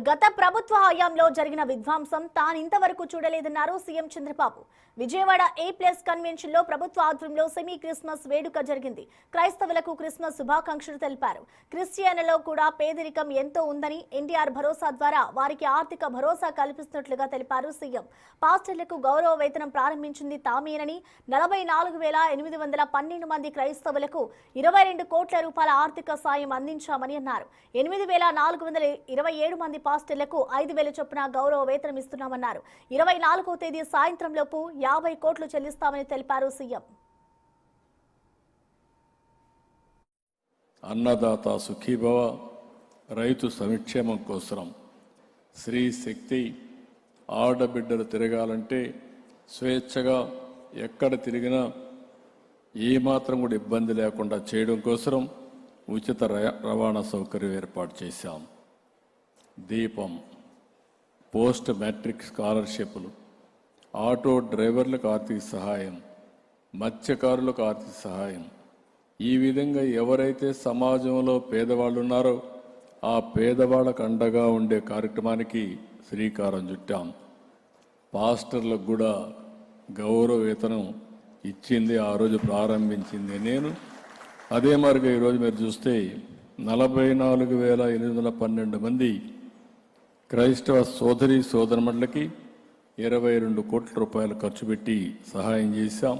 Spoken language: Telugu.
గత ప్రభుత్వ హయాంలో జరిగిన విధ్వంసం తాను ఇంతవరకు చూడలేదన్నారు CM Chandrababu. Vijayawada A+ convention లో ప్రభుత్వ ఆధ్వర్యంలో సెమీ క్రిస్మస్ వేడుక జరిగింది. క్రైస్తవులకు క్రిస్మస్ శుభాకాంక్షలు తెలిపారు. క్రిస్టియన్లలో కూడా పేదరికం ఎంతో ఉందని ఎన్టీఆర్ భరోసా ద్వారా వారికి ఆర్థిక భరోసా కల్పిస్తున్నట్లుగా తెలిపారు సీఎం. పాస్టర్లకు గౌరవ వేతనం ప్రారంభించింది తామేనని 44,812 మంది క్రైస్తవులకు 22 కోట్ల రూపాయల ఆర్థిక సాయం అందించామని అన్నారు. 8,427 మంది పాస్టర్లకు 5,000 చొప్పున గౌరవ వేతనం ఇస్తున్నామన్నారు. 24వ తేదీ సాయంత్రంలోపు 50 కోట్లు చెల్లిస్తామని తెలిపారు సీఎం. అన్నదాత సుఖీభవ, రైతు సంక్షేమం కోసం శ్రీ శక్తి ఆడబిడ్డలు తిరగాలంటే స్వేచ్ఛగా ఎక్కడ తిరిగినా ఏమాత్రం కూడా ఇబ్బంది లేకుండా చేయడం కోసం ఉచిత రవాణా సౌకర్యం ఏర్పాటు చేశాం. దీపం, పోస్ట్ మ్యాట్రిక్ స్కాలర్షిప్లు, ఆటో డ్రైవర్లకు ఆర్థిక సహాయం, మత్స్యకారులకు ఆర్థిక సహాయం, ఈ విధంగా ఎవరైతే సమాజంలో పేదవాళ్ళు ఉన్నారో ఆ పేదవాళ్ళకు అండగా ఉండే కార్యక్రమానికి శ్రీకారం చుట్టాం. పాస్టర్లకు కూడా గౌరవ వేతనం ఇచ్చింది, ఆ రోజు ప్రారంభించింది నేను. అదే మరిగా ఈరోజు మీరు చూస్తే 44,812 మంది క్రైస్తవ సోదరి సోదరుమణులకి 22 కోట్ల రూపాయలు ఖర్చు పెట్టి సహాయం చేశాం.